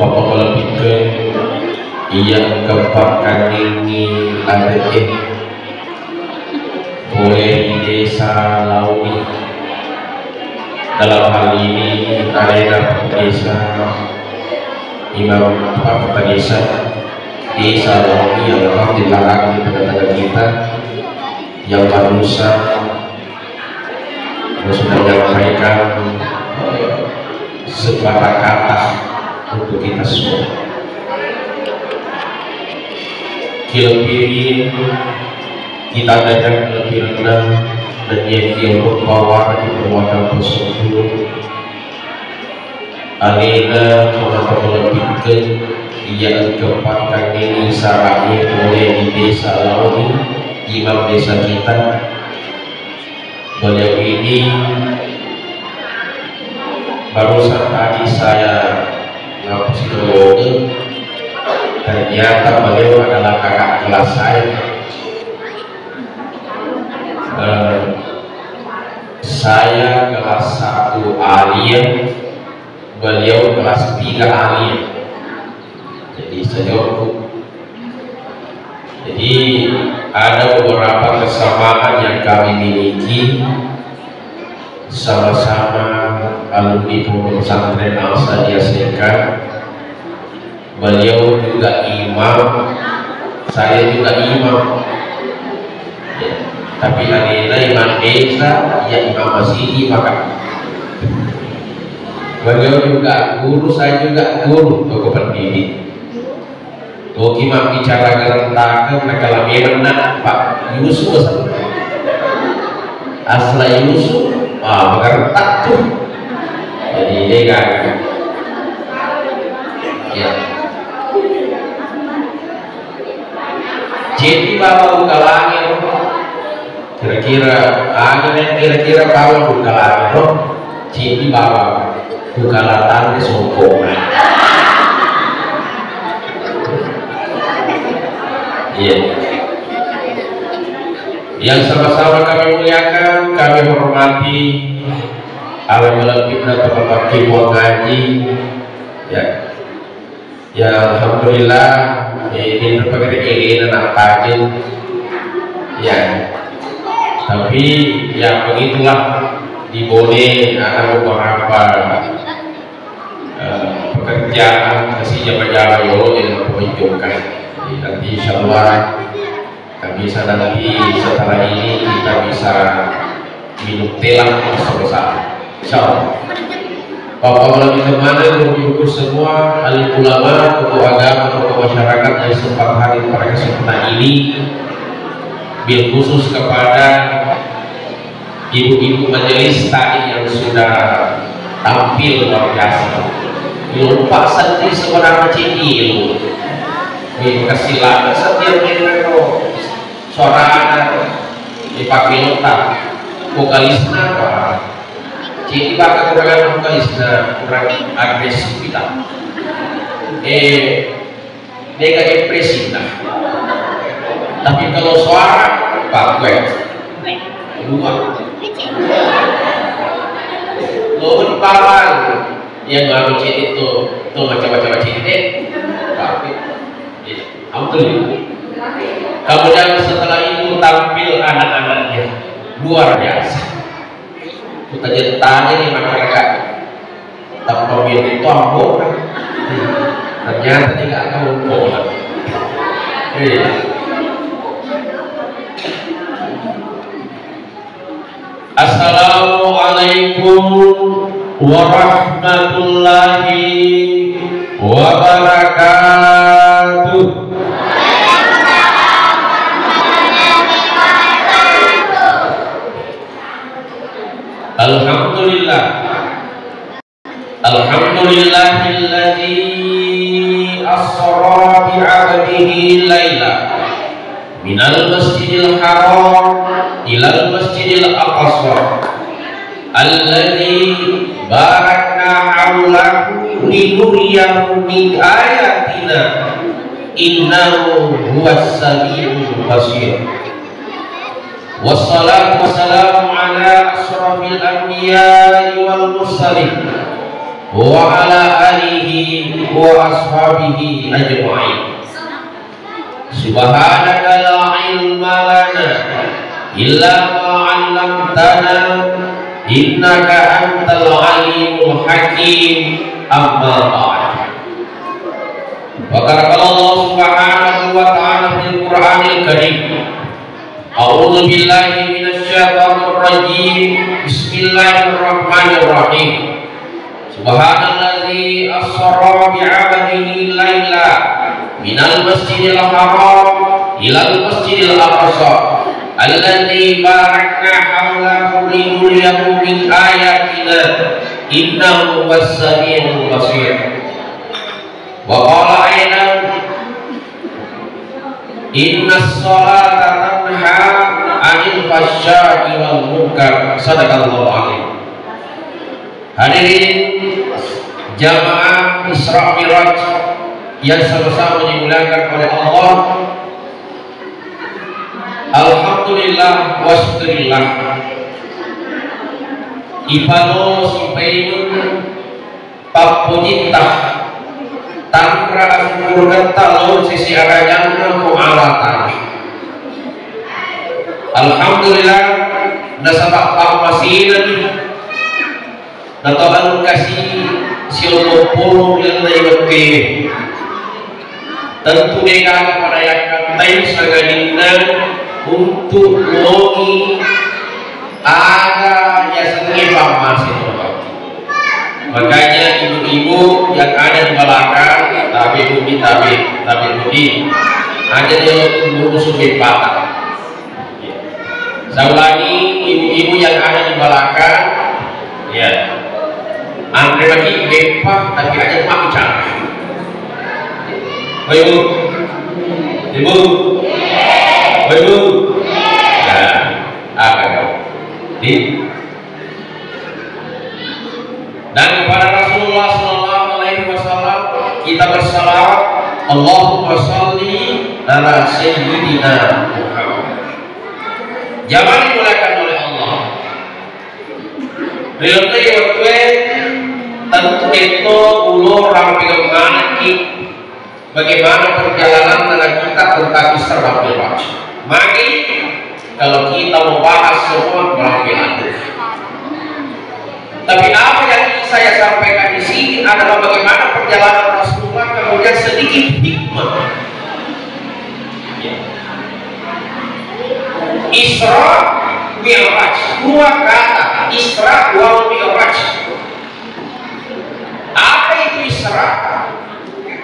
Bapak lebihkan yang kepakan ini ada boleh di desa Launi. Dalam hal ini arena desa Imam Kepala Desa Launi yang telah dilarang di tengah-tengah kita, yang barusan sudah menyampaikan sebuah kata untuk kita semua. Kilpiri kita datang lebih rendah dan yang berbawa di perwakilan tersebut. Alena telah lebihkan ia kepakan ini sarahnya boleh di desa Launi, imam desa kita. Beliau ini barusan tadi saya psikologi, ternyata beliau adalah kakak kelas saya. Saya kelas 1 aliyah, beliau kelas 3 aliyah. Jadi sejauh jadi ada beberapa kesamaan yang kami miliki, sama-sama alumni Pondok Pesantren Al-Sadiah Sekar. Beliau juga imam, saya juga imam ya, tapi Alena imam desa, ya imam masjid maka beliau juga guru, saya juga guru toko pendidik. Imam bicara gerentakan kalau memang Pak Yusuf asla Yusuf mengertak tuh, jadi dia kan ya. Jadi bawa buka langit kira-kira bawa buka langit jadi bawa buka latang di sokongan. Iya. Yang sama-sama kami muliakan, kami hormati alam kita Bapak Kibo Ngaji ya. Ya alhamdulillah ini terpakai ini anak tajin ya. Tapi ya begitulah di Bone ada beberapa pekerjaan kasih jalan-jalan yo yang menunjukkan. Nanti insyaallah kami bisa nanti setelah ini kita bisa minum teh bersama-sama insyaallah. Bapak-bapak kita mana ibu-ibu semua, alim ulama, tokoh agama, tokoh masyarakat yang sempat hadir pada kesempatan ini, bil khusus kepada ibu-ibu majelis tadi yang sudah tampil luar biasa. Lupa sendiri seorang kecil. Kasih lama setiap minggu suara dipakai nota vokalisnya apa jadi bakal kurang vokalisnya kurang agresif kita nega ekspresi nah. Tapi kalau suara bagus dua lo dipakai yang lalu ciri itu tuh macam-macam ciri deh tapi alhamdulillah. Kemudian setelah itu tampil anak-anaknya luar biasa. Kita jadi tanya nih masyarakat tanpa itu ambon ternyata tidak ambon. Assalamualaikum warahmatullahi wabarakatuh. Alhamdulillah, alhamdulillahilladzi asra bi 'abdihi laila minal masjidil haram ilal masjidil aqsa alladzi barakna haulahu linuriyahu min ayatina innahu huwas samiul basir. Wassalatu wassalamu ala asrafil anbiya'i wal mursalin wa ala alihi وأصحابه أجمعين. سبحانك لا علم لنا إلا ما علمتنا إنك أنت العليم الحكيم. أما بعد، وقال الله سبحانه وتعالى في القرآن الكريم: أعوذ بالله من الشيطان الرجيم. بسم الله الرحمن الرحيم. سبحان الذي أسرى بعبده ليلا من المسجد الحرام إلى المسجد الأقصى الذي باركنا حوله لنريه من آياتنا إنه هو السميع البصير. وقال أيضا: إن الصلاة تنهى عن الفحشاء والمنكر. Sadaqallahu adzim. Hadirin jamaah Isra Miraj yang sama-sama dimuliakan oleh Allah, alhamdulillah wa syukurillah. Ipano simpaimun papujita tantra asyukur talon sisi arajana mu'alatan. Alhamdulillah nasabak pamasinan natoan kasih siapa pun yang naik tentu dengan merayakan time segalina untuk logi ada yang sengi pamasi. Makanya ibu-ibu yang ada di belakang, tapi budi ada yang ngurus patah. Saya ulangi, ibu-ibu yang ada di belakang, ya, Andre lagi bepah tapi ada mak bicara. Ibu, ibu, ibu, nah, apa kau? Dan kepada Rasulullah SAW kita bersalawat, Allahumma sholli ala sayyidina Muhammad. Jangan dimulakan oleh Allah. Relate waktu tentu itu ulur ramping manaki bagaimana perjalanan dalam kita tentang Isra Miraj. Mari kalau kita membahas semua penampilan. Tapi apa yang ingin saya sampaikan di sini adalah bagaimana perjalanan Rasulullah, kemudian sedikit hikmah. Isra Mi'raj, dua kata, Isra wal Mi'raj. Apa itu Isra?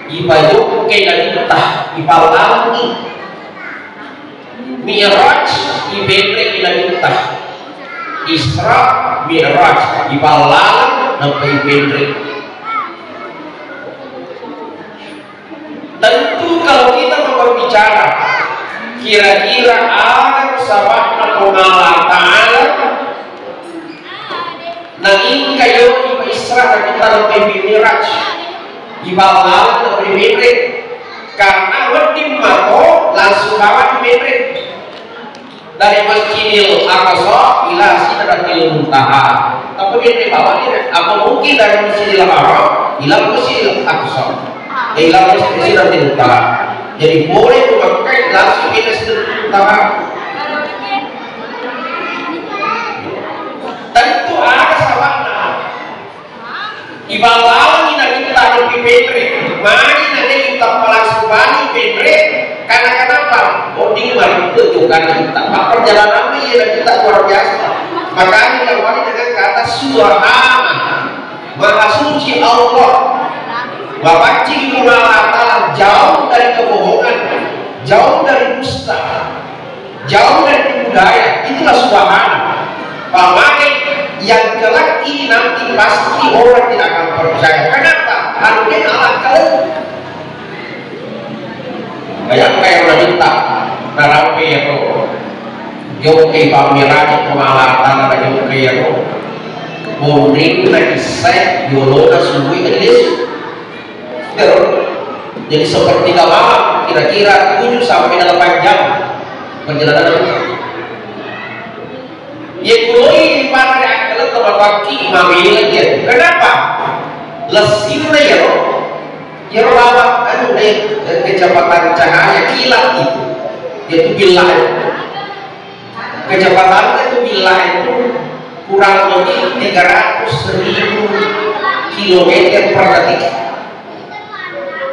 Ibadah keilalitah, ibalangi. Mi'raj ibadah keilalitah. Isra Mi'raj ibalang sampai ibadah. Tentu kalau kita mau berbicara kira-kira ada sabana Allah Ta'ala nanging kayo Isra na kita sampai Mi'raj ibalang sampai ibadah karena wadim mako langsung kawan ibadah dari Masjidil Aqsa ila Sidratil Muntaha. Tapi di bawahnya apa mungkin dari Masjidil Haram ila Masjidil Aqsa, ila Sidratil Muntaha. Jadi boleh memakai langsung ila Sidratil Muntaha. Tentu ada sabana. Ibalang ina kita lebih betre. Mari nanti kita langsung bani betre. Karena kenapa? Bodi mari tunjukkan kita. Perjalanan ini kita luar biasa. Makanya diawali dengan kata Subhana, Maha Suci Allah. Bapak Cik Ta'ala jauh dari kebohongan, jauh dari dusta, jauh dari budaya. Itulah Subhana. Pakai yang kelak ini nanti pasti orang tidak akan percaya. Kenapa? Harusnya Allah kalau kayak wanita narape ya kok joki pamirani kemalatan ada joki ya kok muring lagi set yolona sungguh gelis jadi seperti malam kira-kira 7 sampai 8 jam perjalanan ya kuloi di pada kalau tempat kaki mamil aja. Kenapa? Lesirnya ya loh Ya lama kan kecepatan cahaya kilat itu, yaitu bilah. Kecepatannya itu bilah itu kurang lebih 300.000 km per detik.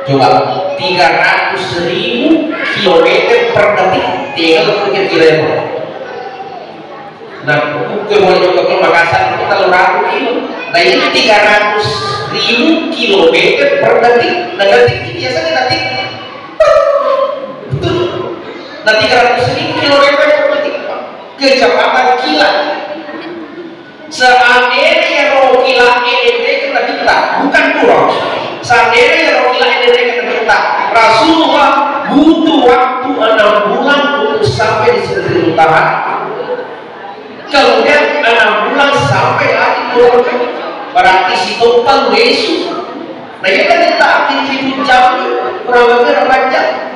Coba 300.000 km per detik, tinggal kira-kira. Nah, kemudian ke Makassar kita 200 kilo. Nah ini 300.000 km per detik. Nah detik ini biasanya detik. Betul. Nah 300.000 km per detik. Kecepatan kilat. Seandainya roh kilat ini kena kita, bukan kurang. Seandainya roh kilat ini kena kita, Rasulullah butuh waktu 6 bulan untuk sampai di Sidratul Muntaha. Kemudian 6 bulan sampai lagi pulang. Berarti si total Yesus. Nah ini kan kita hidup jam kurang lebih 8 jam.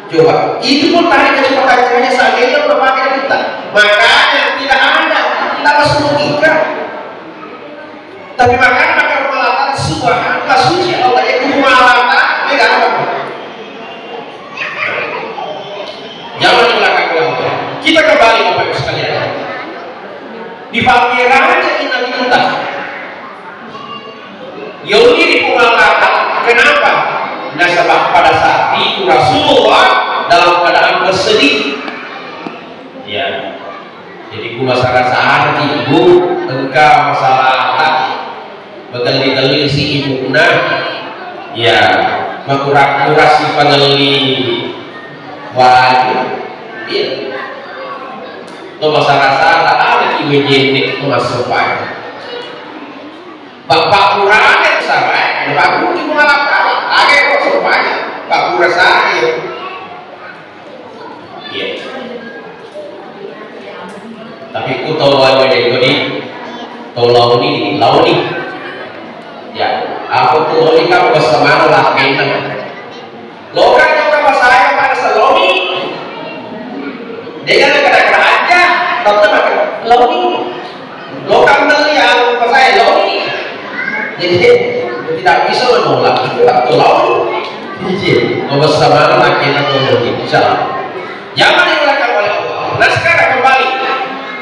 Coba, itu pun tarik kecepatan cahaya seandainya berpakai kita. Makanya tidak ada, tidak masuk logika. Tapi makanya maka melatan subhanallah suci Allah itu melatan tidak apa. Jangan di belakang Allah. Kita kembali Bapak Ibu sekalian. Di pameran aja kita minta. Yoni di pengalatan. Kenapa? Nah sebab pada saat itu Rasulullah dalam keadaan bersedih. Ya. Jadi ku masalah saat ibu engkau masalah betul-betul si ibu nah. Ya, makura-kura si peneli wajib. Ya. Lo masalah salah ada di WJD masuk pak. Bapak kurang ada sampai. Bapak kurang di malam ada kok semuanya. Bapak kurang saya. Iya. Tapi ku tahu WJD ini, tahu launi. Ya, aku tuh launi kamu bersama lah kita. Lo kan juga saya pada saloni. Dia kan kadang-kadang aja, tapi launi. Lo kan melihat apa saya launi. Jadi tidak bisa menolak itu tak tolong. Jadi bersama lah kita launi. Insyaallah. Jangan dilakukan oleh Allah. Nah sekarang kembali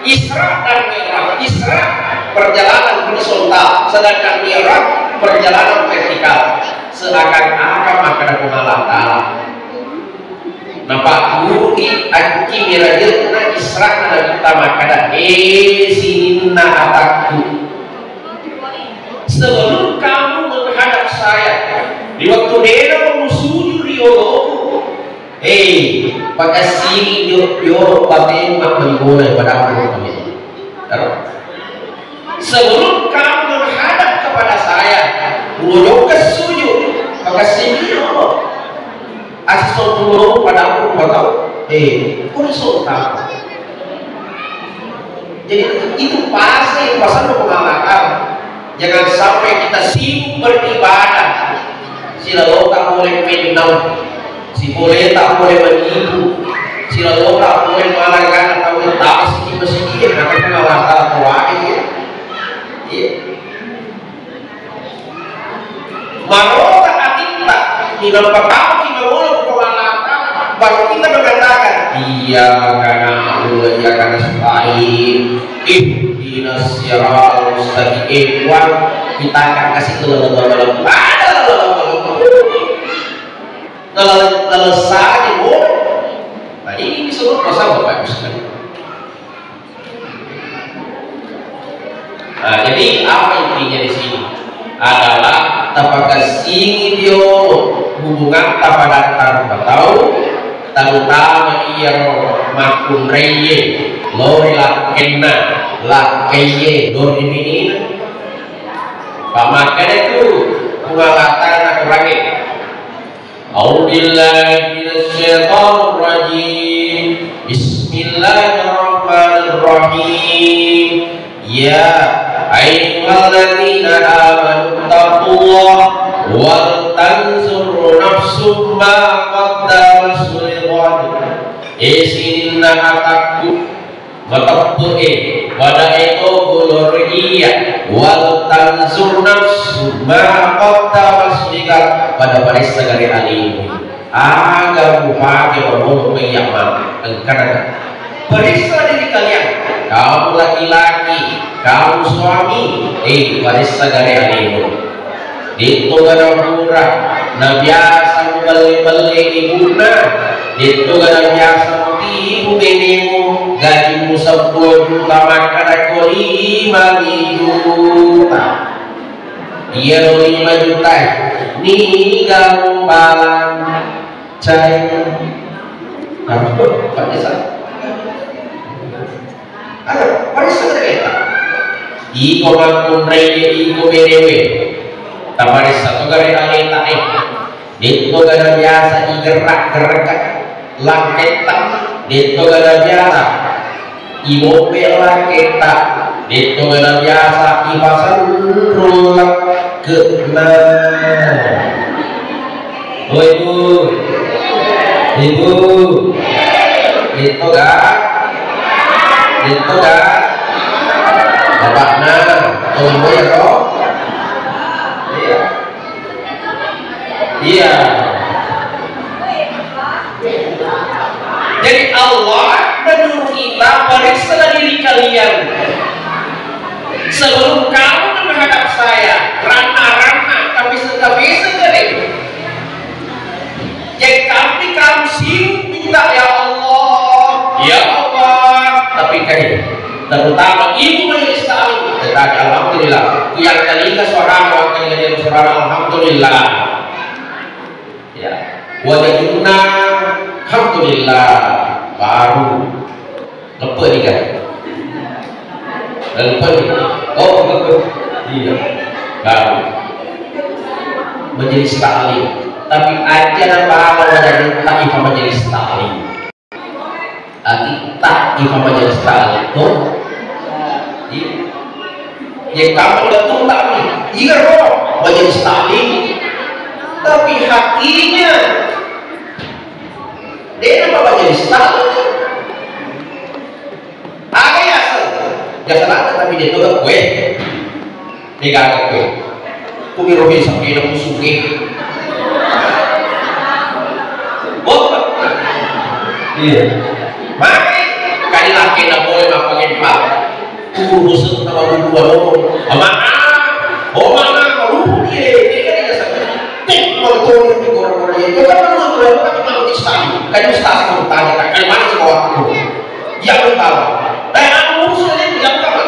Isra dan Mi'raj. Isra perjalanan horizontal, sedangkan Mi'raj perjalanan vertikal. Seakan-akan makan pengalatan. Nampak guru aki mirajil na Isra na kita makan sinna ataku. Sebelum kamu menghadap saya di waktu dia memusuhi riologu, pakai sini yo pakai mak menggoleh pada aku kami. Sebelum kamu menghadap kepada saya, bulu ke sujud, pakai sini yo. Asis turun pada aku tahu. Konsultan. Jadi itu pasti pasal pengalaman. Jangan sampai kita sibuk beribadah. Sila lokal boleh menang, si boleh tak boleh menipu, sila lokal boleh malangkan atau tak sedikit akan pengalaman kuai. Marota atinta di dalam pertama kita boleh pengalaman, baru kita mengatakan iya karena Allah ya karena selain ihdinas siratal mustaqim. Kita akan kasih dalam saja boleh. Nah ini disebut pasal Bapak Ibu sekalian. Nah jadi apa intinya di sini adalah tapakasing ideolog hubungan tapadat tanpa tahu terutama ia makun reye lori lakena lakeye lori ini pamakan itu pengalatan aku lagi. A'udzubillahi minasyaitonir rajim. Bismillahirrahmanirrahim. Ya ayyuhalladzina amanu taqullaha wal tanzur nafsum ma qaddamat lighad. Isinna ataku matapu'e wada itu guluriya wal tanzur nafsum ma qaddamat lighad. pada baris segari ali agak buka ke bermulu menyama karena periksa diri kalian, kamu laki-laki, kamu suami, baris segari ali itu gara murah na biasa beli ibuna itu gara biasa ibu benemu gajimu 10 juta makan aku 5 juta dia 5 juta ni gambaran cair apa pada ada pada sebenarnya iko makun raya iko berewe tamari satu gari alita itu gara biasa digerak-gerak langketak itu gara biasa ibu bela kita itu gara biasa ibasan rulang ke oh ibu itu gak bapaknya atau ibu ya toh iya. Jadi Allah menyuruh kita periksa diri kalian sebelum kamu menghadap saya rana-rana tapi sekali. Jadi kamu sibuk minta ya Allah tapi kayak terutama ibu majelis taklim tetapi alhamdulillah yang telinga suara alhamdulillah ya wajahuna alhamdulillah baru lepas ni kan lepas ni iya baru majelis taklim tapi ajaran pahala wajah ta'ifah majelis taklim ta'ifah majelis taklim tuh ya kamu betul tak nih iya roh majelis taklim tapi hatinya dia apa majelis taklim ada ya salah tapi dia tuh gue dia gak gue kumirohin sampai dia musuhin iya makanya kali laki nak boleh makan pak urus sama dua mana kalau dia kan dia sakit motor di orang dia kan kalau disahkan kan disahkan tanya kan mana sih waktu yang tahu aku urus dia bilang kapan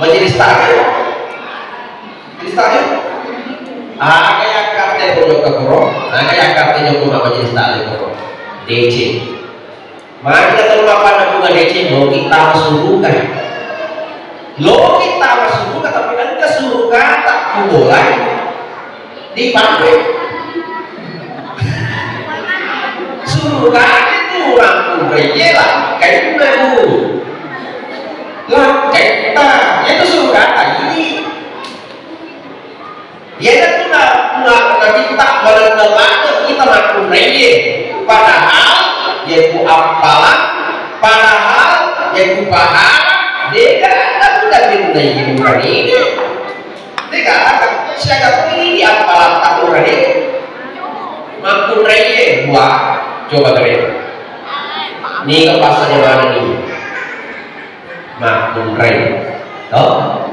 majelis taklim kayak kata produk kekoro kayak kata nyokong majelis taklim DC maka kita lupakan bukan DC lo kita masurukan tapi kan kesurukan tak mulai dipakai surukan itu orang kumpulnya lah kayak dulu lah kayak kita itu surukan ini ya itu nggak kita benar-benar kita makan reye padahal yaitu apalah padahal yaitu paham dia tak sudah diundai hiburan ini dia kata siapa ini apalah tak urang ini makan reye buah coba kalian ini ke pasarnya mana nih makan reye toh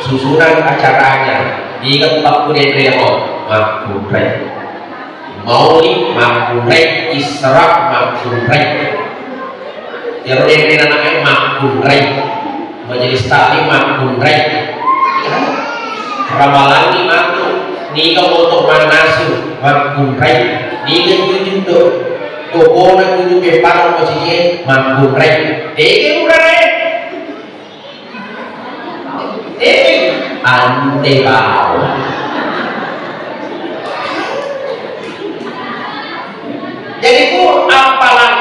susunan acaranya di tempat kuliah remo makurai maulid makurai isra makurai yang namanya makurai majelis taklim makurai ramalan ni maku ni kau untuk manasu makurai ni kan tujuh toko nak tujuh bepar posisi makurai tege urai ante bau jadi ku apalan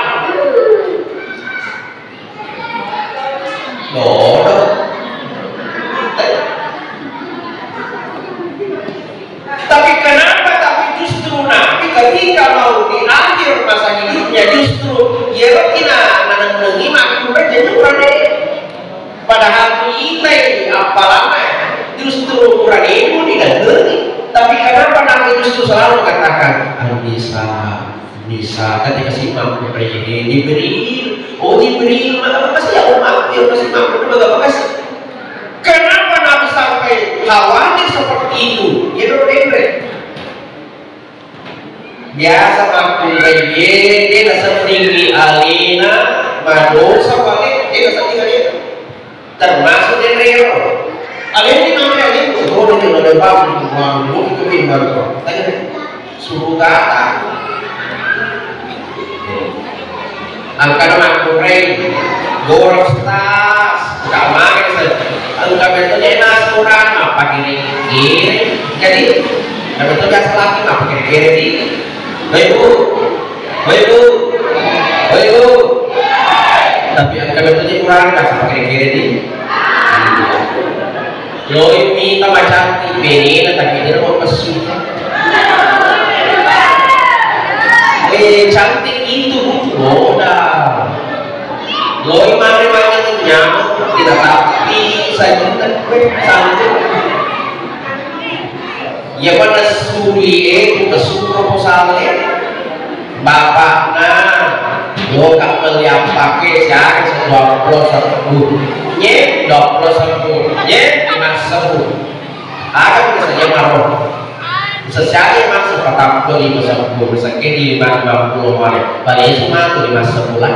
bodoh tapi kenapa justru Nabi ketika mau di akhir masa hidupnya justru ya kina nanang-nangi makin berjejuran padahal kita ini apalama justru kurang ibu diganti tapi selalu mengatakan bisa ketika si mampu ini diberi, maka pasti ya umat yang masih mampu maka makasih. Kenapa Nabi sampai khawatir seperti itu? Ya berbeda. Biasa mampu dia setinggi alina madosa paling dia setinggi alina termasuk dia rero. Alina ini namanya alina sekolah dia ada babu mampu itu baru. Tanya suruh kata. Angka mampu gorong tas kamar angka betulnya nas kurang apa kiri jadi betul biasa lagi apa kiri di ibu tapi angka betulnya kurang apa kiri di lo minta macam ini tapi dia mau pesu cantik itu modal loi mari-mari nyamuk tidak tapi saya minta cantik ya pada suri itu kesu proposalnya bapaknya lokak melihat pakai cari 20 nye 20 nye 50 ada misalnya marah secara masuk pertama 50 misalnya di 50 malam pada itu masuk di masa bulan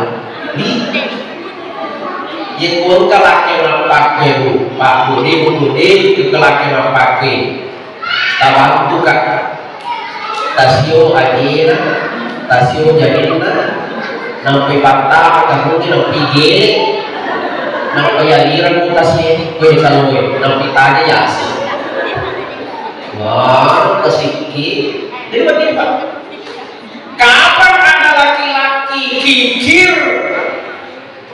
yang pun kelaknya pakai Pak Budi kelaknya pakai tawa juga tasio adina tasio jadina nampi patah kamu nampi gini nampi aliran mutasnya gue disalui nampi tanya yasi wah kesiki jadi bagaimana kapan ada laki-laki kikir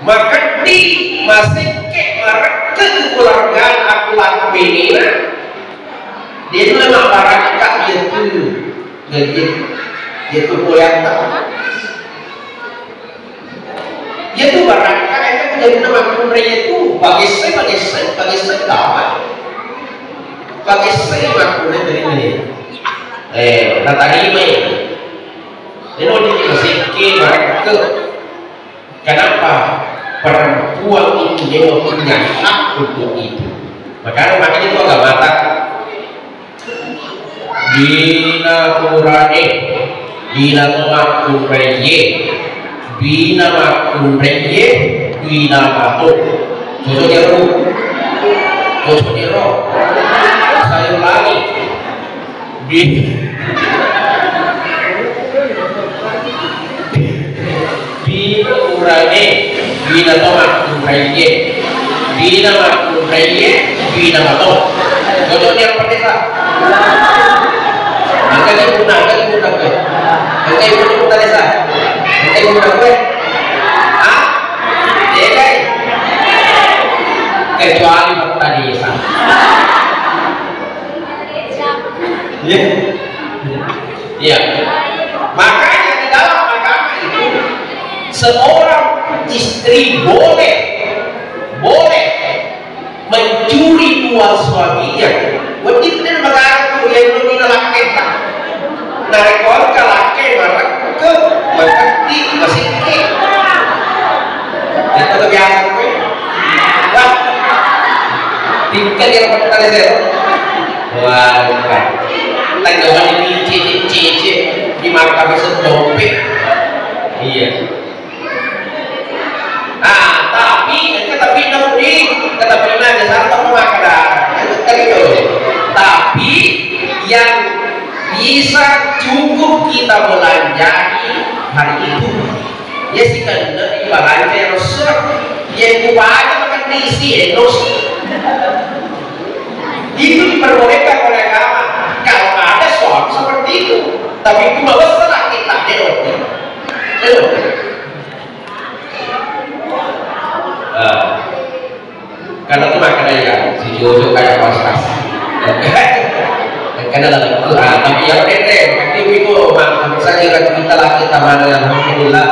mengerti masih ke mereka keluargaan aku lakuin ini dia itu memang barangkak dia tuh kuliah dia tuh barangkak itu jadi nama kumrenya itu bagi saya kawan bagi saya makunya dari ini tata rima ini masih ke mereka kenapa perempuan itu dia punya hak untuk itu makanya itu agak mata bina kurane bina makureye bina makureye bina matu tujuh jero saya ulangi bina kurane bina makureye bina makureye bina matu tujuh yang pertama angkat ibu nak desa angkat ibu gue ah dia kan kecuali perta desa ya makanya di dalam agama itu seorang istri boleh mencuri uang suaminya wajib dan mengaku yang lebih lelaki narikon ke laki marah ke mengerti masih ini itu kebiasaan gue wah tinggal yang pertama saya wah tanggapan ini cici di markah bisa dompet iya tapi ada satu makanan tapi yang bisa cukup kita belanjai hari itu ya sih kan dari belanja yang besar yang kupanya makan diisi enos itu diperbolehkan oleh agama kalau ada suami seperti itu tapi itu besar kita karena itu makanya ya si Jojo kayak pas karena dalam Quran tapi yang rete nanti itu misalnya kan kita lah kita mana alhamdulillah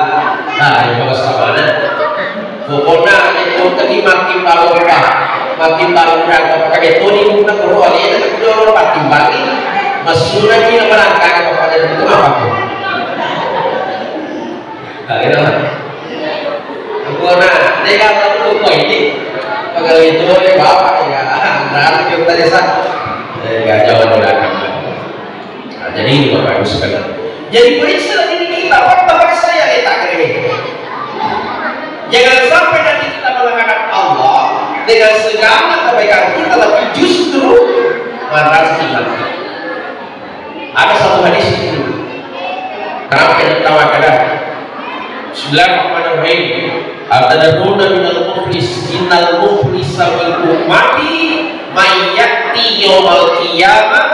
nah yang bagus mana pokoknya itu tadi makin pakai Tony bukan kerualian itu orang makin balik masuk lagi berangkat Mereka tahu kok ini kalau itu bapak ya nanti kita desa nggak jauh dari agama. Nah, jadi ini bapak ibu sekalian. Jadi periksa diri kita bapak saya letak ini. Jangan sampai nanti kita menghadap Allah dengan segala kebaikan kita, tapi justru maras iman. Ada satu hadis itu. Kenapa kita tawarkan? Bismillahirrahmanirrahim. Atadruna minal muflis innal muflisa wal ummati may ya'ti yaumal qiyamah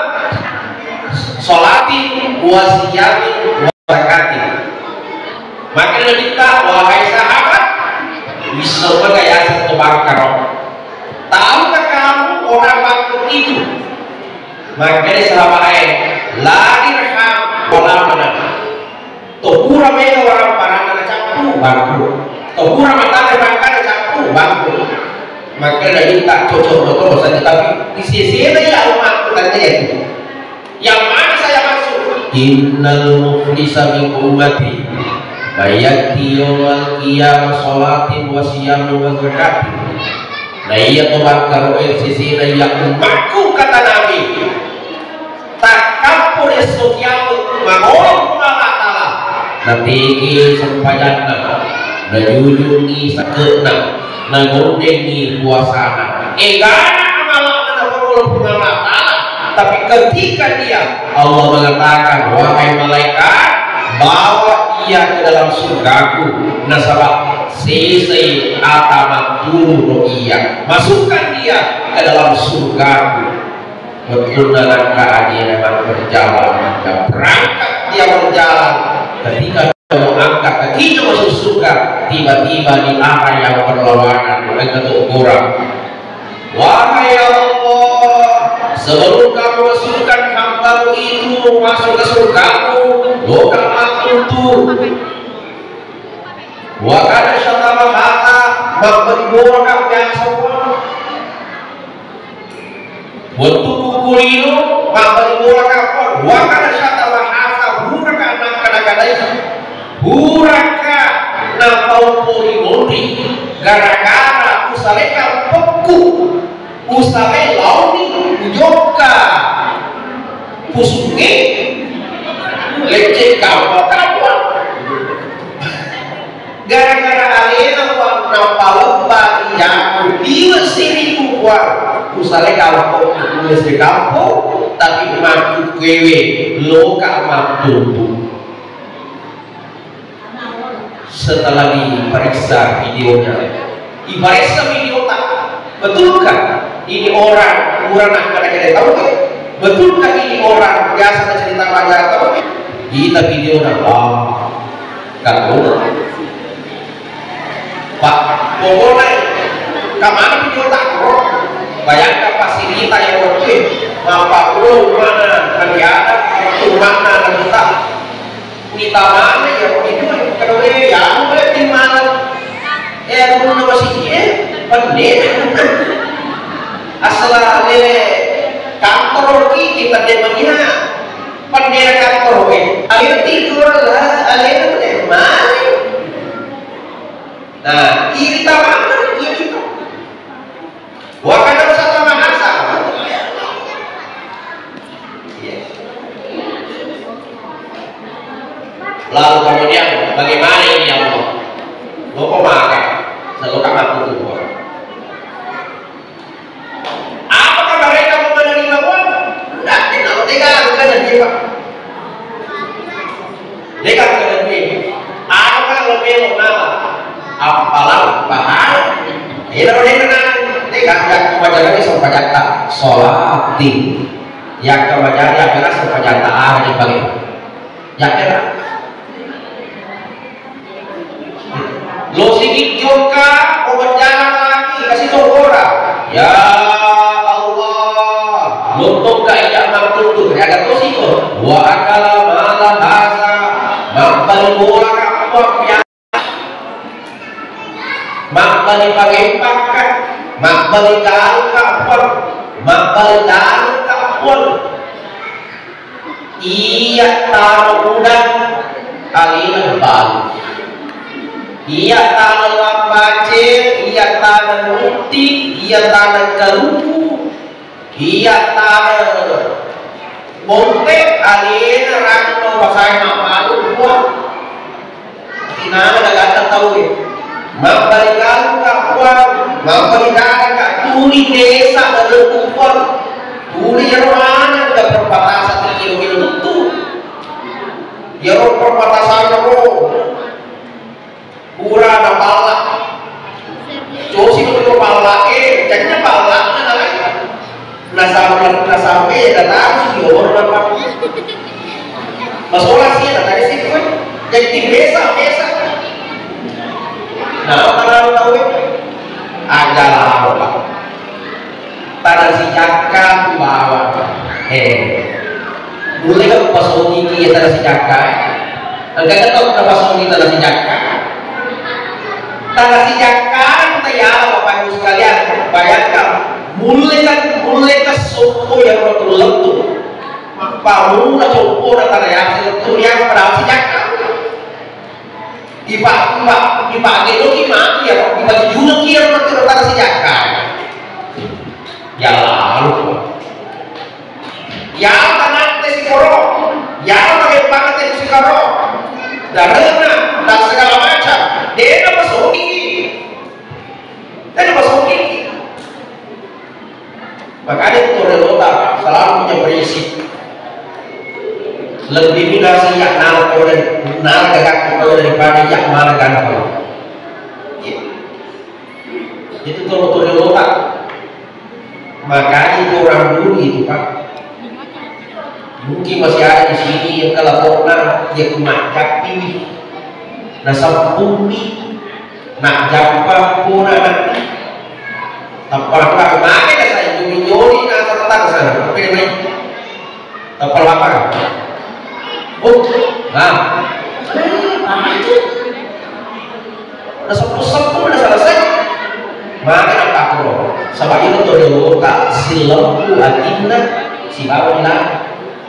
sholatin wa siyamin wa zakatin. Maka kita wahai sahabat bisa bergaya satu bakar. Tahukah kamu orang bangkrut itu? Maka sahabat la dirham wala manam. Tohura mega orang parang campur bangkrut. Tohura mata bangkar campur bangkrut. Maka dari tak cocok betul saja, tapi di sisi ini ya umat katanya itu. Yang mana saya maksud? Innal muflisa min ummati bayati yawmal qiyamah sholatin wa siyamin wa zakatin. Nah iya tobakar sisi ini yang umatku kata Nabi. Tak kampur esok kiamat mangolong Allah nanti sempajana najujungi sakena nagondengi puasana egana amalana mangolong Allah, tapi ketika dia Allah mengatakan wahai malaikat bawa ia ke dalam surgaku nasabah sisi atamaturu iya masukkan dia ke dalam surgaku. Betul dalam keadaan memang berjalan dan berangkat dia berjalan ketika dia mengangkat kakinya masuk surga tiba-tiba di arah yang berlawanan dengan ukuran. Wahai Allah, sebelum kamu masukkan hambamu itu masuk ke surgamu lokal makutu wakana syatama hata memberikan yang semua waktu kukulino memberikan kapal wakana syatama hata huraka anak-anak huraka nampau polimoni gara-gara usaleka peku usale launi ujoka pusunge leceh kapal gara-gara alena nampau lebat yang diwesiri kuat usale kapal tulis di kampung tapi mampu kewe loka mampu. Setelah diperiksa videonya diperiksa video tak betulkah ini orang akan kita tahu kan? Betulkah ini orang biasa cerita raja tahu kan? Kita video nak kalau Pak pokoknya kemana video tak roh bayangkan fasilitas yang oke bapak belum mana lagi ada itu mana lagi tak kita mana ya itu kalau ya boleh di mana rumah masih dia pendek asal ale kantor kita demanya pendek kantor ayo tidur lah ale mana nah kita mana ya kita wakana sama mahasa lalu kemudian bagaimana ini ya Allah lo kok makan selalu kamar tutup apakah mereka mau menerima uang? Tidak, tidak bukan jiwa mereka bukan jiwa apakah lebih mengenal apalah bahaya ini boleh kenal mereka yang kewajaran ini sempajata sholatin yang kewajaran adalah sempajata ahli bagi yang kira lo sikit juga mau berjalan lagi kasih tahu orang ya Allah untuk kaya mampu ada tuh sih wa akala malah hasa mampal bola kapok ya mampal pakai pakat mampal dalu kapok mampal dalu kapok iya taruh udang kali baru Iya tanah lambace, iya tanah muti, iya tanah galuku, iya tanah bontek, alena rano pasai malu buat. Inama nagata tahu ya. Mabalikan kapuan, mabalikan kak tuli desa dan kupon, tuli mana udah perbatasan kilo-kilo itu. Ya perbatasan kamu. Pura ada palak, cosi itu palak jadinya palak mana lagi? Nasam ya datang sih orang apa? Masalah sih ada dari situ, jadi biasa. Nah orang tahu ada apa? Tanah si cakap bawa, boleh kan pasong ini ya tanah si cakap? Enggak tahu kenapa pasong ini tanah si cakap? Tanah si cakap, ya Bapak Ibu sekalian, bayangkan mulai ke suku yang betul-betul pamu na suku na tanah yang betul yang pada si cakap iba gelo gimana ya iba juga kira betul tanah si cakap ya lalu ya tanah si koro ya pakai banget si koro darahnya dan segala macam dia masuk ini dan masuk ini makanya turun otak selalu punya prinsip lebih mudah sih yang nal gagak daripada yang mana ganteng itu turun otak makanya itu orang dulu itu Pak mungkin masih ada di sini yang kalau pernah dia kumacak pilih nasa bumi nak jampa pun anak tapal apa mana dah saya juri nasa tetap sana apa namanya tapal apa nah itu nasa pusat pun dah selesai mana nak takut sebabnya itu dulu tak silaku atina si bawa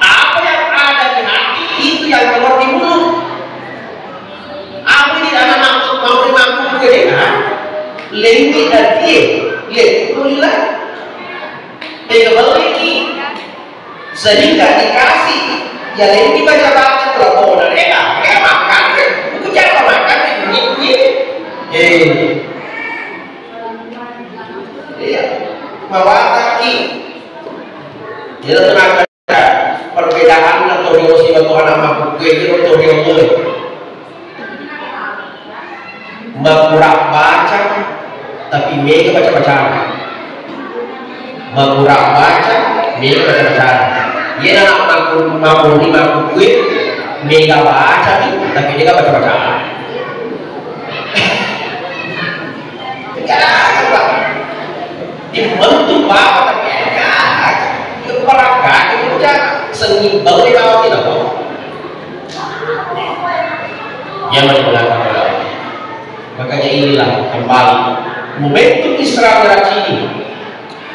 apa yang ada di hati itu yang keluar di mulut apa di dalam mau dimampu ke dia lebih dari dia bolehlah lagi sehingga dikasih ya lebih baca telepon dia makan buku cara makan ini iya mawataki dia tenaga perbedaan atau diosi atau anak mampu gue atau diosi mengurang baca tapi mega baca-bacaan mengurang baca mega baca-bacaan dia anak mampu gue mega baca tapi dia baca-bacaan enggak dibentuk bapak tapi enggak keperakan itu jangan sengimbang di bawah tidak kok yang menjelaskan makanya inilah kembali momentum Isra Mi'raj ini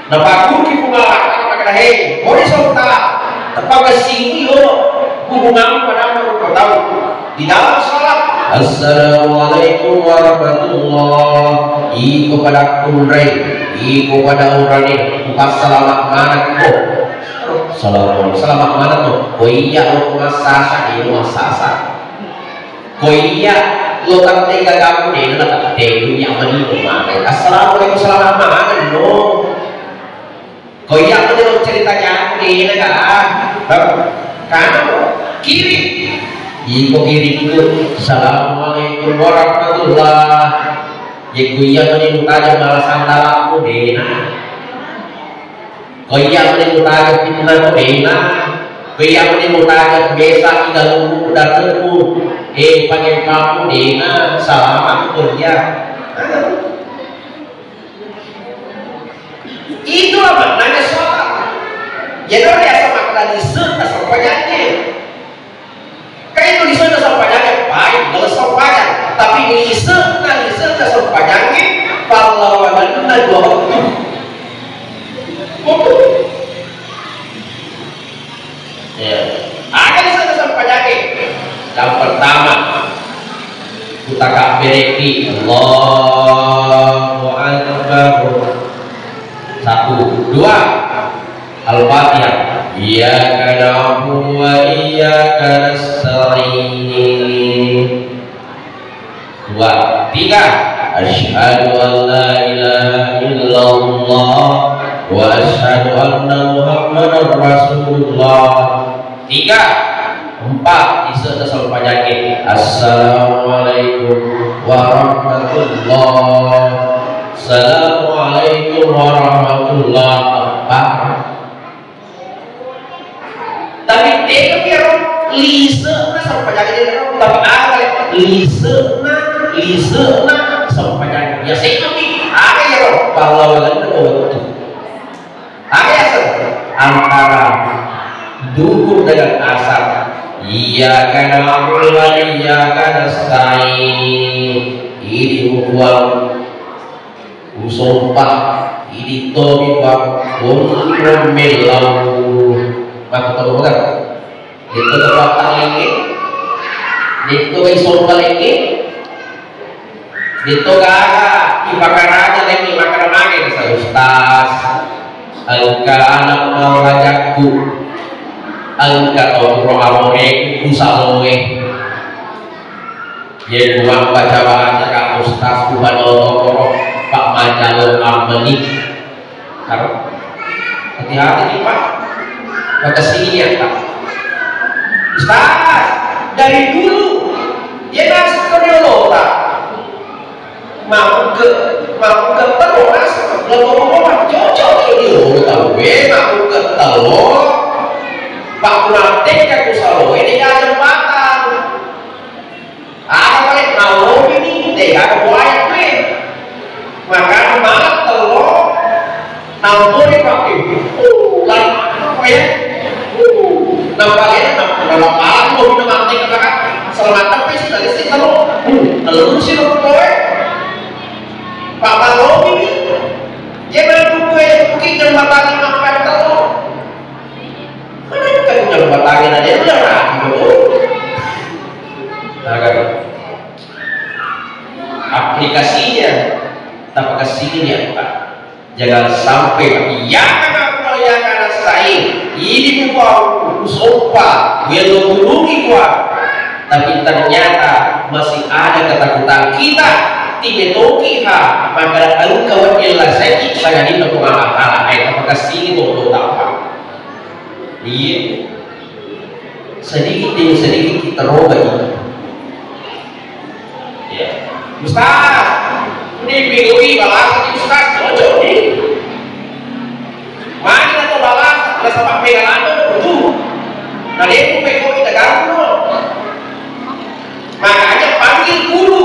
napaku ki pengalaman makanya hei boleh sonta tepaga sini yo hubungan pada orang tahu di dalam salat assalamualaikum warahmatullah iku pada kunrai iku pada urani pas selamat mana kok selamat mana tuh iya lo masasa ini masasa iya lo tak tega kamu deh lo tak tega yang menurut mana assalamualaikum selamat mana lo iya menurut ceritanya deh karena kiri iku kiri itu assalamualaikum warahmatullah iku iya menurut aja balasan dalammu deh Kaya menimut aja fitnah kena, kaya menimut aja biasa kita lumu dan lumu, pakai kamu dena salaman kerja. Itulah maknanya sholat. Jadi orang yang sama kali serta sampainya, kayak itu disana sampainya baik, kalau sampainya, tapi liserta sampainya, kalau ada dua waktu. Ya. Ada di sana sampai penyakit. Yang pertama, kita kabiriki Allahu Akbar. 1, 2 Al-Fatihah. Iyyaka na'budu wa iyyaka nasta'in. 2, 3 Asyhadu an la ilaha illallah wa asyhadu anna Muhammadar Rasulullah. 3, 4 Isa tasawuf pajaki. Assalamualaikum warahmatullahi. Assalamualaikum warahmatullahi wabarakatuh. Tapi dia kira lisa na sama pajaki dia, tapi ada lisa na sama pajaki. Ya saya tapi ada ya roh pahlawan itu. Ada ya antara duhur dengan asar. Iyyaka na'budu wa iyyaka nasta'in. Ini bukan usumpah, ini tobi bang melau. Maka tahu kan? Itu kekuatan ini, itu usumpah ini, itu gak ibakan aja lagi makan makan saya ustaz. Angka anak mau ngajakku, angka orang amore kusalowe. Ya gua baca kak ustaz bukan orang Pak Majalul Amani. Karena hati-hati nih Pak, kata sini ya Pak ustaz dari dulu dia masuk ke Yolota mau ke Teronas ngomong cocok ini Yolota mau ke Telur Pak Kunantek ke Kusalo ini ada jembatan ada balik mau ini dia ada buaya gue maka malam Telur nampun dipakai lama apa ya nampaknya dalam alam mau minum mati katakan selamat tapi sudah listrik telur sih lo kowe Pak Malo ini jangan kowe mungkin jembatan makan telur mana bukan jembatan aja udah rapi betul aplikasinya tapi kesini Pak jangan sampai iya karena saya ini bukan usopa gue lulungi gua tapi ternyata masih ada ketakutan kita timetoki ha maka engkau illa saya ini untuk mengalah apakah sini untuk apa iya sedikit demi sedikit kita roba itu ya Ustaz ini bingung balas Ustaz cocok nih mari kita balas ada sama pegangan betul nah dia pun pegang kita ganggu makanya panggil guru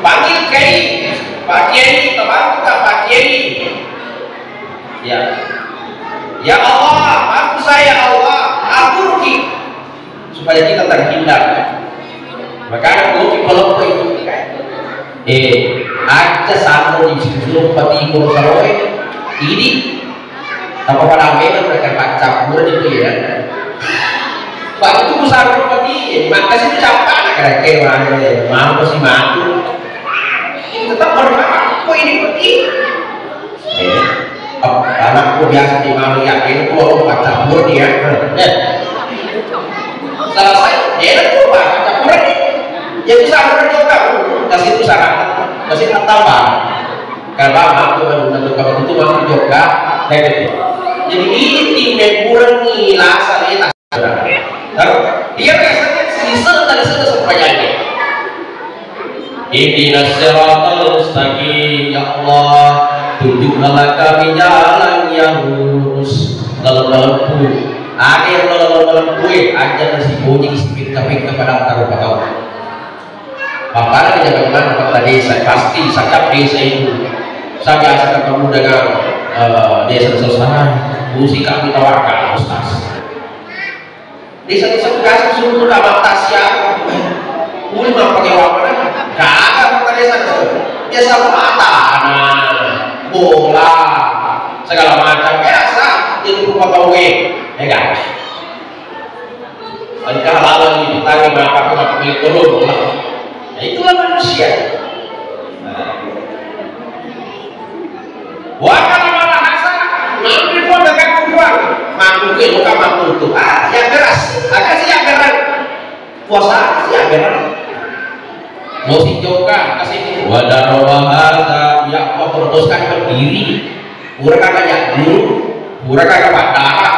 panggil kiai Pak Kiai kita bantu Pak Kiai ya Allah aku saya Allah aku rugi supaya kita terhindar makanya guru kalau itu aja sama di situ pati guru saroe ini apa pada memang mereka Pak campur itu ya Pak itu besar seperti maka sih campur kira-kira mau sih matu ini tetap berapa kok ini seperti anakku biasa di malu yakin kalau Pak campur dia selesai dia itu Pak campur ya bisa berdoa kasih itu syarat kasih tambah karena aku menentukan itu masih juga negatif. Jadi ini mengurangi rasa ini dia biasanya sisa dari sana semuanya. Ihdinas siratal mustaqim ya Allah tunjukkanlah kami jalan yang lurus lalu ada yang lalu aja masih bunyi sepit kami kepada taruh tahu. Bapak lagi jaga mana tadi saya pasti sakap desa itu saya biasa ketemu dengan desa selesai musik kami tawarkan Ustaz desa-desa kasih suruh kamar tasya boleh mau pakai warna gak ada kata desa biasa mata bola segala macam biasa itu rumah kawe guys kalau lalu ditanya berapa milik turun nah, itulah manusia Wakana bahasa ngambil pun dekat kubuang mampu ke luka mampu itu yang keras agak sih yang keras puasa sih yang keras mau si joka kasih wadaro bahasa yang mau teruskan berdiri pura kakak yang dulu pura kakak bandara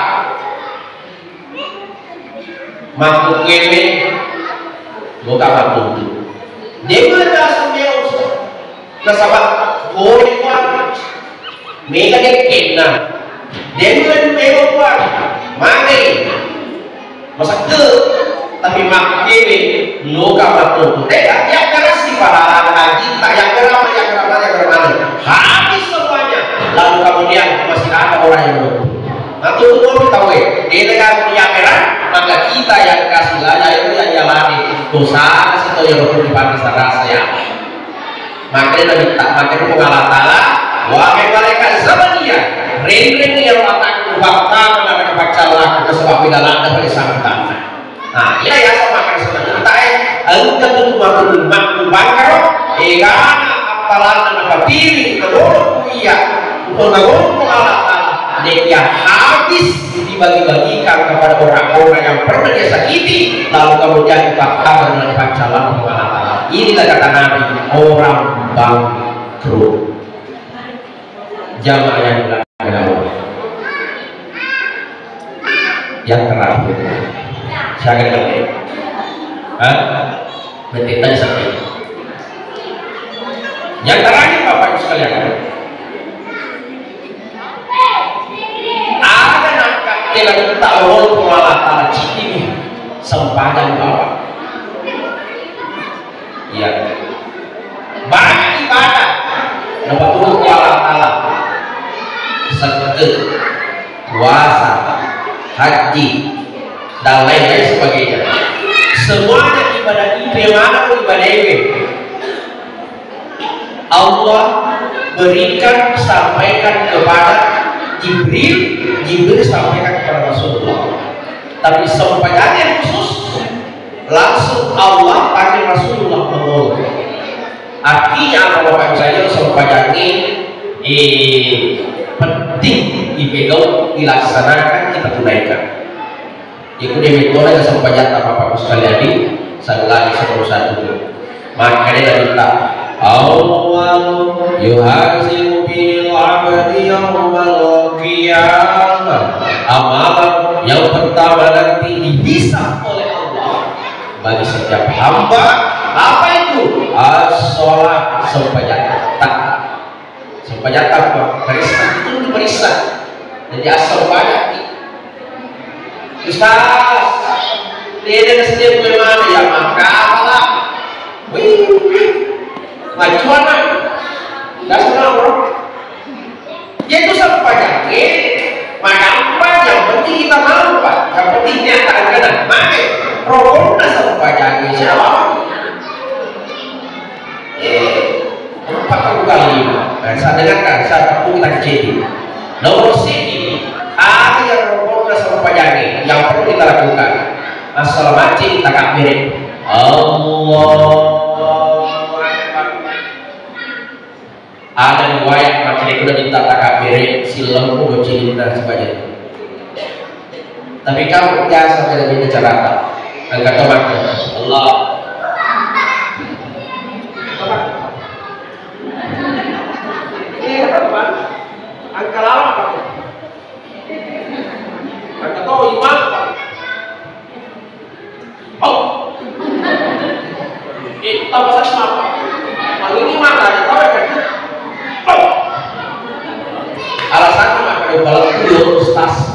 mampu kene luka mampu itu dia ada semua nasabat boleh kuat mereka kena dia mereka kuat mati masa ke tapi makin luka mampu tidak yang keras di para haji tak yang keras habis semuanya lalu kemudian masih ada orang yang menunggu nah itu kita tahu dia dengan yang keras maka kita yang kasih laya itu yang jalani dosa itu yang perlu dipakai rasa ya makanya minta makanya mengalah ta'ala wahai malaikat zamania ring-ring yang akan bakta mengenai bacalah sebab tidak ada pada sambutan nah iya ya sama kan sebenarnya engkau itu mampu bangkar apalan dan pilih kedua iya untuk mengalah ta'ala dia habis dibagi-bagikan kepada orang-orang yang pernah dia sakiti lalu kemudian dibakta dengan bacalah mengalah ta'ala inilah kata Nabi orang bangkrut jamaah yang dilakukan yang terakhir saya akan berarti tadi seperti itu yang terakhir Bapak Ibu sekalian ada nangkap dengan ta'awul pengalatan ini sempadan bawah ya banyak ibadah dapat turun Allah sedekah puasa haji dan lain-lain sebagainya semuanya ibadah ini mana pun ibadah ini Allah berikan sampaikan kepada Jibril sampaikan kepada Rasulullah tapi sampaiannya khusus langsung Allah pakai Rasulullah mengurut artinya apa Bapak saya sampaiannya penting dipegang dilaksanakan kita tunaikan itu dia metode yang sampaian Bapak sekalian di lagi seterusnya itu makanya dia minta awal yuhasibu bil abdi yawmal qiyamah amalan yang pertama nanti dihisab oleh Allah bagi setiap hamba apa itu as-sholat sempajat apa periksa itu diperiksa jadi asal banyak Ustaz dia ada setiap bagaimana ya maka apalah majuan nggak senang bro dia itu sempajat maka apa yang penting kita mau Pak yang penting nyata kan maka program sempajat siapa 40 kali saya dengarkan saat aku kita kecil nomor sini ada yang rokok sempajat yang perlu kita lakukan asal mancing kita kafirin Allah ada riwayat macam itu minta takbirin silam pun bocil dan sebagainya tapi kamu biasa tidak bisa carata angkat tomat Allah ini teman angkat lama kamu angkat tahu iman oh itu tambah satu apa kalau ini mana ada tahu kan alasannya maka kalau itu ustaz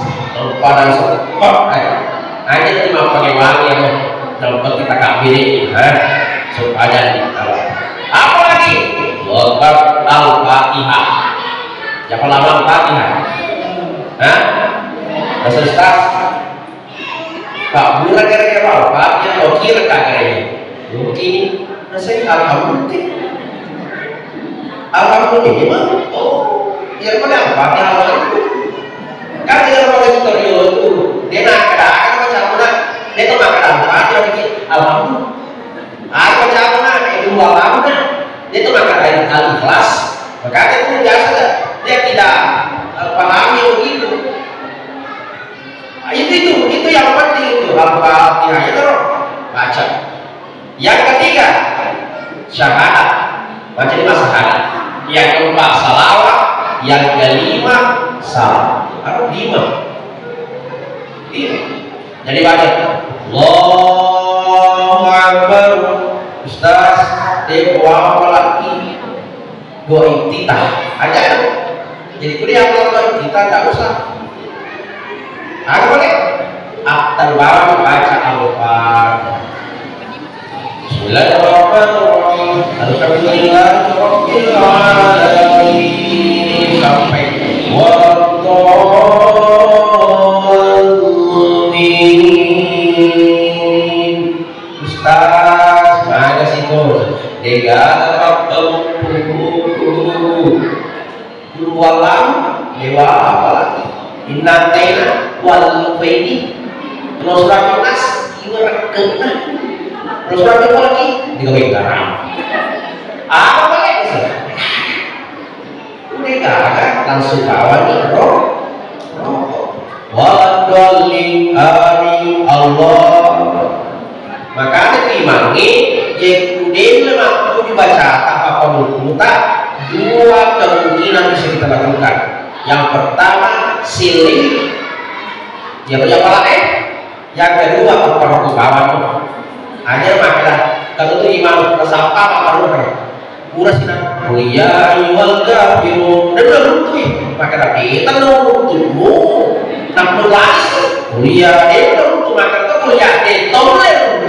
pada sebab hanya cuma pakai wangi ya dalam kita kabiri supaya apa lagi wakaf al-fatihah siapa lama al-fatihah bahasa ustaz Pak bulan kira-kira al-fatihah atau kira kira-kira mungkin saya alhamdulillah oh ya pada apa kan dia pakai tutorial itu dia nak keadaan macam mana dia tu nak keadaan apa dia bikin alhamdulillah macam mana itu alhamdulillah dia tu nak keadaan kali kelas maka dia tu biasa dia tidak pahami begitu. Itu yang penting itu Al-Fatihah itu baca. Yang ketiga syahadat, baca 5 syahadat. Yang keempat salawat, yang kelima salam. Ada 5. Jadi baca Allahu Akbar. Ustaz, doa lagi, doa iftitah aja. Jadi kuliah doa iftitah tak usah. Aku boleh terbaru baca Al-Fatihah. Bismillahirrahmanirrahim. Alhamdulillahirabbil alamin sampai waddallin. Ustaz, mana sih kau? Dega Guru walam dewa apa lagi? Innatena wal faidi Nusrat Nas iwarakena Nusrat apa lagi? Digawin garam. Apa lagi? Udah gak langsung kawan nih roh. Waddallin amin Allah. Maka dimangi yang kemudian mampu dibaca apa muta 2 kemungkinan bisa kita lakukan. Yang pertama siling, yang kedua yang kedua apa kawan hanya makalah kalau itu imam kesapa apa baru kurang sih kuliah iwal kafirun dan betul makalah kita nunggu nak nulis kuliah itu maka itu kuliah itu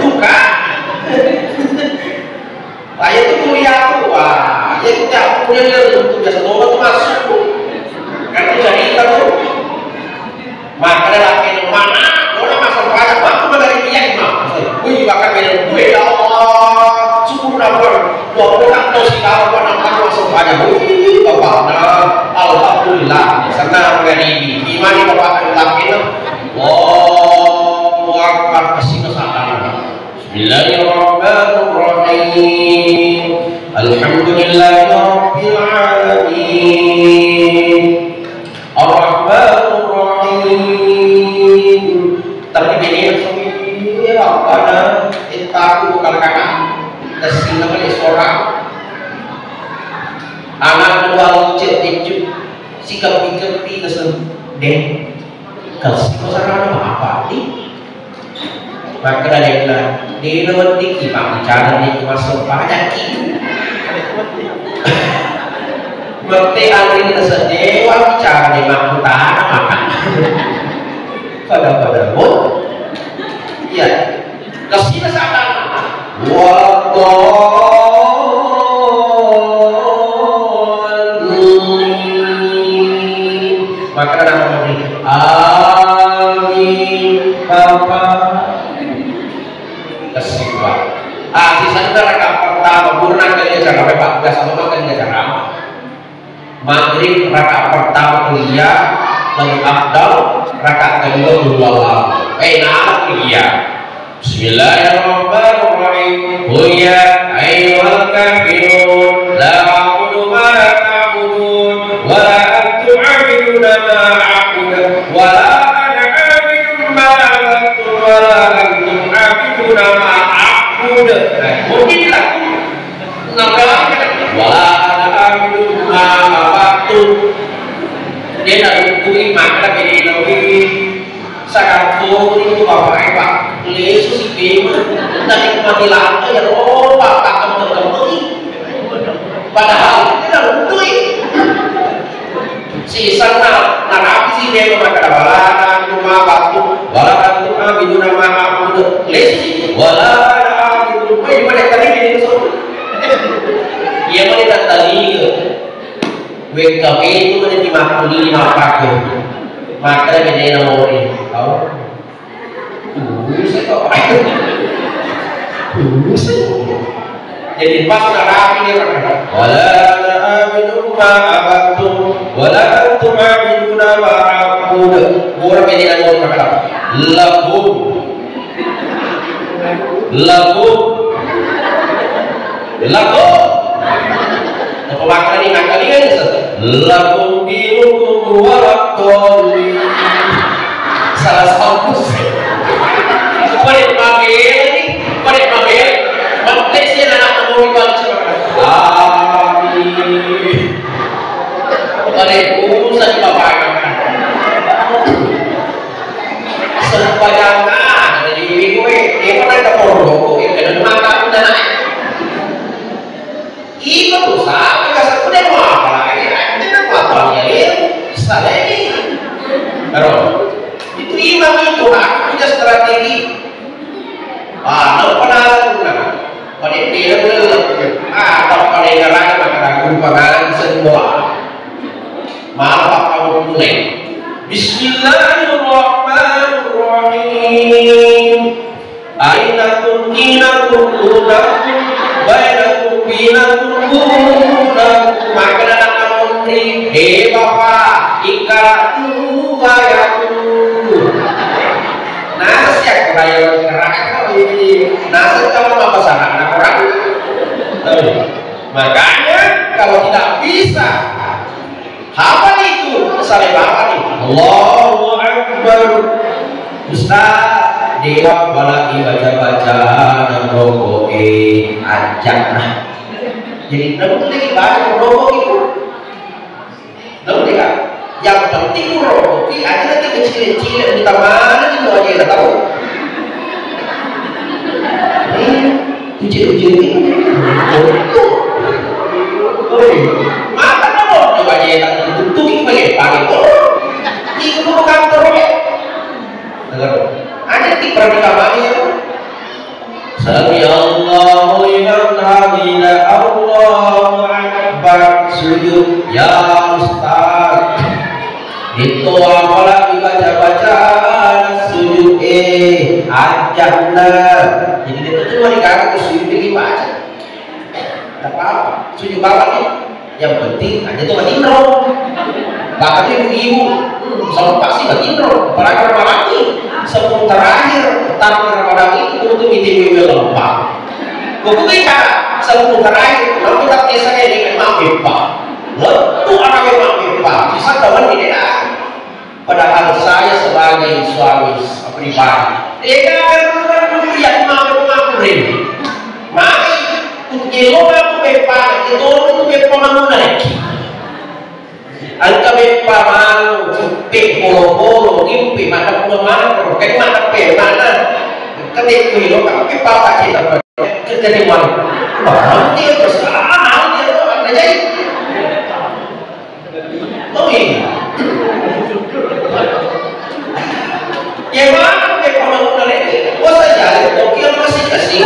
buka saya itu kuliah tua ya kita kuliah itu biasa orang masuk kan itu jadi itu maka lagi mana orang masuk banyak waktu dari dia imam gue juga akan bilang gue ya Allah syukur dapur 20 tahun sih kalau anak masuk banyak wih bapak alhamdulillah senang dari gimana bapak lakuin Allahu Akbar kasih kesadaran Bismillahirrahmanirrahim Alhamdulillahirabbil alamin Ar-Rahmanir Rahim. Tapi ini Rabbana ittaqu kalkana tasina kali seorang anak dua ucap itu sikap pikir di kesem dan kasih kesana apa nih maka dari dia nanti kita bicara di masuk banyak Berarti hari ini sedewa bicara di makutana makan pada iya kasih kesadaran maka ada memberi amin bapak kasih pak sisa rakaat pertama purna kali acara Pak sama makan acara maghrib rakaat pertama kuliah lalu afdal rakaat kedua berdoa nama kuliah Bismillahirrahmanirrahim kuliah ayyuhal kafirun la a'budu ma ta'budun wa la antum 'abiduna ma a'budu wa la ana 'abidun ma 'abadtum wa la antum 'abiduna ma a'budu mungkin laku namanya wa la ana 'abidun ma dia nak tunggu maka jadi lebih sakatu itu bapak pak Yesus itu dari mati lama ya bapak kamu terkembali padahal kita lupa si sana narapi si dia memakai wala rumah batu wala rumah bidu nama aku Yesus wala bidu apa mereka ini dia mereka tadi WKB itu menjadi makhluk 5 pakai maka menjadi nomori tahu saya kok jadi pas narapi dia kata wala na'budu ma abadtum wala antum a'buduna ma a'budu orang menjadi nomori kata lakum apa makna ini makna ini lakum minkum waladdallin. Salah satu Panik magil. Mantek siya na nakamuli ba siya amin. Panik urusan papagangan. Sempajangan dari gue, dia pernah kaporo, ganun mata ko na na. Iba tuh sama, kasar ko na yung mga palagi. Hindi na matangnya rin. Sa lagi. Pero, itu imam itu aku punya strategi. Kalau pernah pada dia kalau pada negara maka merupakan semua. Maka kamu mulai. Bismillahirrahmanirrahim. Ainakum lunakum bainakum maka dalam kamu bapak ikatu bayaku nasiak rayon kerak nasiak kamu apa salah anak orang. Makanya kalau tidak bisa apa itu saling apa nih Allahu Akbar Ustaz dewa balagi baca-baca dan rokoke ajak nah jadi namun lagi baca rokok itu namun tidak yang penting rokoki aja nanti kecil-kecil kita mana itu aja udah tahu kecil-kecil ini maka namun coba aja tak tutup ini pakai itu bukan terus ada di perkamanya Sami Allahu liman hamidah Allahu Akbar sujud ya Ustaz itu apalagi baca-baca sujud ajakna jadi itu cuma dikatakan sujud ini baca tak apa sujud apa nih yang penting aja tuh intro bahkan ibu-ibu selalu pasti intro apalagi Ramadan ini sebelum terakhir tanpa Ramadan itu untuk meeting lompat buku kita sebelum terakhir kalau kita kisahnya dengan mampimpa letu anak mampimpa bisa kawan tidak padahal saya sebagai suami pribadi tidak yang mampir mari untuk aku bepan itu untuk bepan lagi angka bepan cepet polo ngimpi mata pemaman kayak mata mana ketik kuilo tapi papa kita kerja di mana dia bersama dia tuh ada jadi oh ini ya mana bepan lagi oh saja oke masih kasih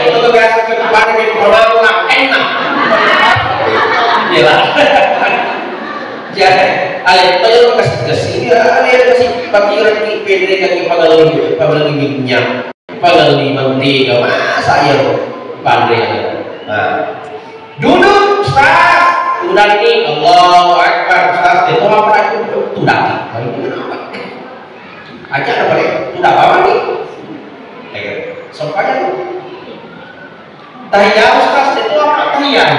itu kebiasaan kedepan ini kalau enak gila jadi ayat itu kasih ayat kasih pikiran pendek kaki pagal minyak pagal mantika masa ya pandai duduk Ustaz udah ini Allahu Akbar Ustaz itu apa itu udah aja apa nih udah apa nih sopannya tahiyat Ustaz itu apa tahiyat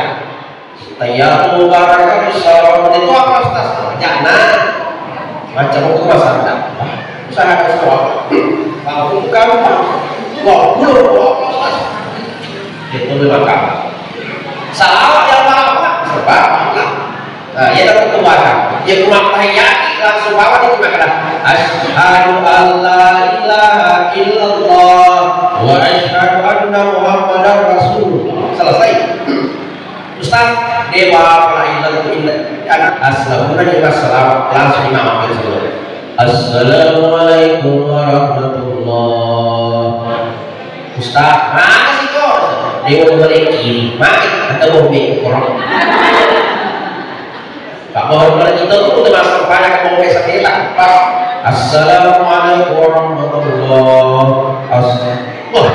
tahiyat mubarakatuh salam itu apa Ustaz jangan macam itu masalah usaha kesuap kalau bukan belum Ustaz itu memang kamu salah yang apa sebab nah ya dapat kebahagiaan ya cuma tahiyat langsung bawa itu makanan asyhadu an la ilaha illallah wa asyhadu anna muhammadar rasulullah selesai Ustaz dewa pelayanan indah assalamualaikum langsung imam assalamualaikum warahmatullah Ustaz mana sih kok dewa mereka mana atau mau orang Pak Muhammad itu tuh termasuk pada kemudian sakit pas assalamualaikum warahmatullahi wabarakatuh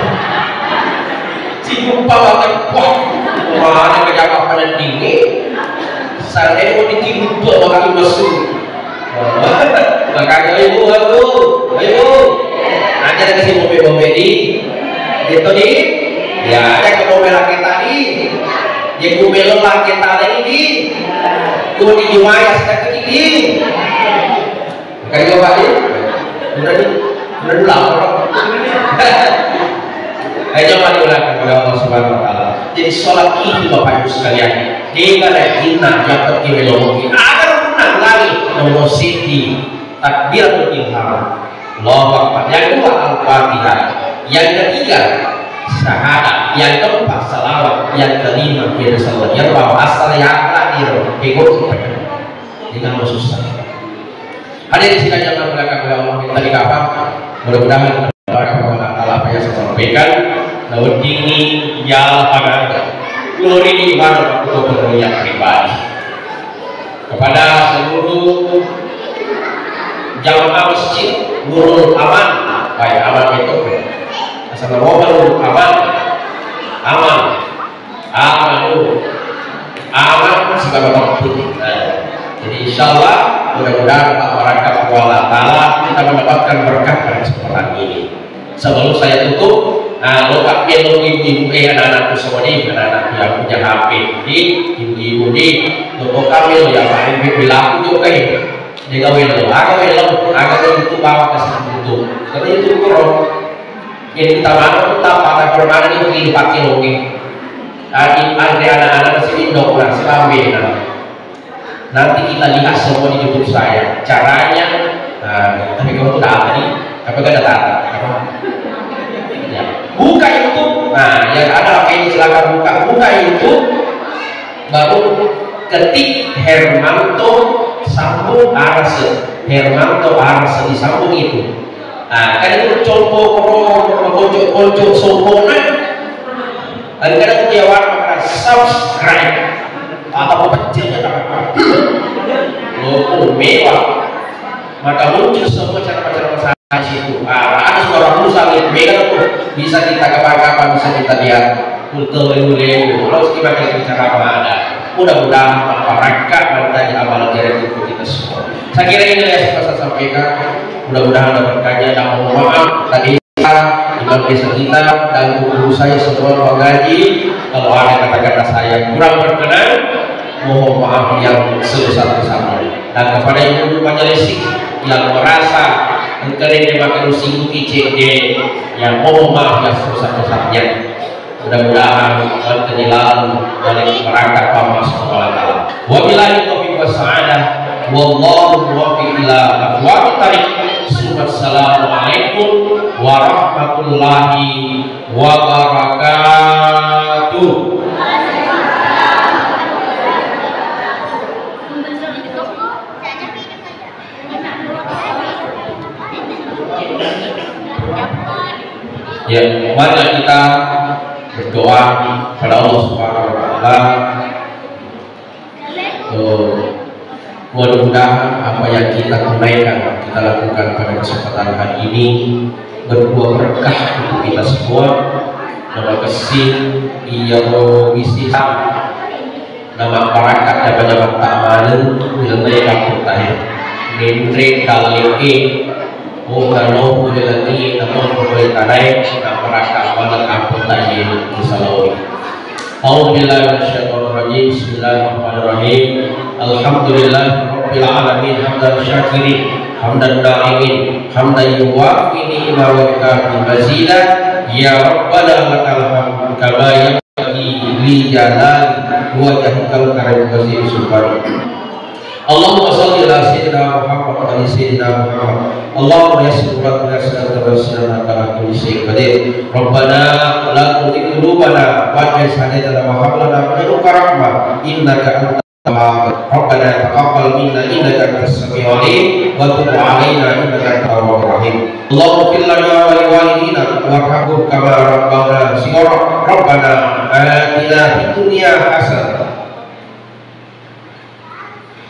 si lupa banget mana kejawab pada dini saya mau ditimbul bakal masuk makanya ibu aja kasih mobil di gitu nih ya ada ke mobil laki tadi Dia kumelo lah kita ada ini. Ku di Jumaya sedang ini. Kayak apa dia? Udah lapor. Ayo coba diulang kepada Allah Subhanahu Wa Taala. Jadi sholat itu Bapak Ibu sekalian, dia ada jinnah yang terkini mungkin agar pernah lagi nomor siti takbiratul ihram. Allahu Akbar. Yang kedua Al-Fatihah. Yang ketiga syahadat. Yang keempat salawat. Yang kelima kita salat. Yang keempat asal yang terakhir ikut dengan susah. Hadirin sekalian yang berkah kepada Allah kita di kapal. Mudah-mudahan apa yang saya sampaikan laut dingin jalan panah glory di ibadah waktu yang pribadi kepada seluruh jamaah masjid Nurul Aman baik aman itu assalamualaikum aman segala waktu. Jadi insyaallah mudah-mudahan Allah Ta'ala kita mendapatkan berkah pada kesempatan ini. Sebelum saya tutup, lo pakai lo ibu-ibu anak-anakku semua nih, anak-anak yang punya HP ini, ibu-ibu nih, lo kami lo yang paling bilang juga dia kawin lo, agak itu bawa ke sana itu, karena itu kurang. Yang kita mana kita pada permainan ini pakai lo nih, ada anak-anak sini dokter selama nanti kita lihat semua di YouTube saya caranya. Tapi kamu tuh udah apa nih? Apa gak ada tanda? Ya. Buka YouTube. Nah, yang ada apa ini silakan buka YouTube. Baru ketik Hermanto Sambu Arse. Hermanto Arse disambung itu. Nah, kan itu contoh sombongan. Dan kadang dia warna subscribe atau kecilnya tak logo mewah. Maka muncul semua cara-cara masalah itu. Ada seorang Musa yang mega tuh bisa kita kapan-kapan bisa kita lihat kultur-kultur kalau kita bicara apa ada. Mudah-mudahan masyarakat menjadi amal jariah untuk kita semua. Saya kira ini yang saya sampaikan. Mudah-mudahan berkahnya dan mohon maaf tadi imam desa kita dan guru saya semua mengaji. Kalau ada kata-kata saya kurang berkenan, mohon maaf yang sebesar-besarnya. Dan kepada ibu majelis yang merasa engkau makan singgung ICD yang mohon maaf yang sebesar-besarnya. Mudah-mudahan terjelalu dari perangkat Allah Subhanahu Wa Taala. Wabillahi taufiq wassadah. Wallahu muwaffiq ila aqwamit thariq. Assalamualaikum warahmatullahi wabarakatuh. Ya, mari kita berdoa pada Allah Subhanahu Wa Taala. Mudah-mudahan apa yang kita tunaikan, kita lakukan pada kesempatan hari ini berbuah berkah untuk kita semua. Nama kesih, iya bisnisam, nama barakat dan banyak ta'amalan nilai kampung tahir. Menteri daliki Ugano Udilati Namun Berboleh Tanai Nama barakat pada kampung tahir Musalawi. Bismillahirrahmanirrahim. Bismillahirrahmanirrahim. Alhamdulillah Rabbil Alamin. Hamdan syakirin, hamdan da'imin, hamdan yuwafi ni'ma wa yukafi mazida. Ya Rabbana lakal hamd kama yanbaghi li jalali wajhikal karim wazir subhanahu. Allahumma shalli ala sayyidina Muhammad wa ala sayyidina Muhammad. Allahumma yassir wa yassir wa ala kulli syai'in qadir. Rabbana la tuzigh qulubana ba'da idh hadaytana wa hab lana min ladunka rahmah innaka antal wahhab. Rabbana taqabbal minna innaka antas samiul alim wa tub 'alaina innaka antat tawwabur rahim. Allahumma fil lana wa li walidina warhamhum kama rabbana shighara. Rabbana atina fid dunya hasanah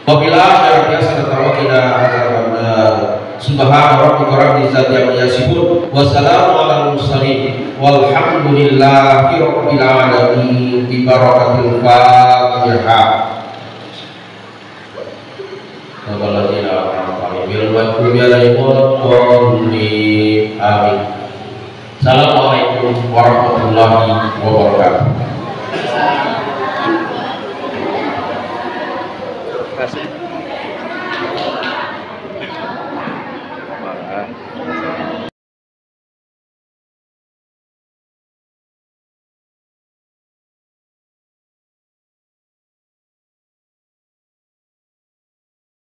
wa fil akhirati hasanatan wa qina adzabannar. Subhana rabbika rabbil izzati amma yasifun wa salamun alal mursalin walhamdulillahi rabbil alamin. Bi barakatil Fatihah. Assalamualaikum warahmatullahi wabarakatuh.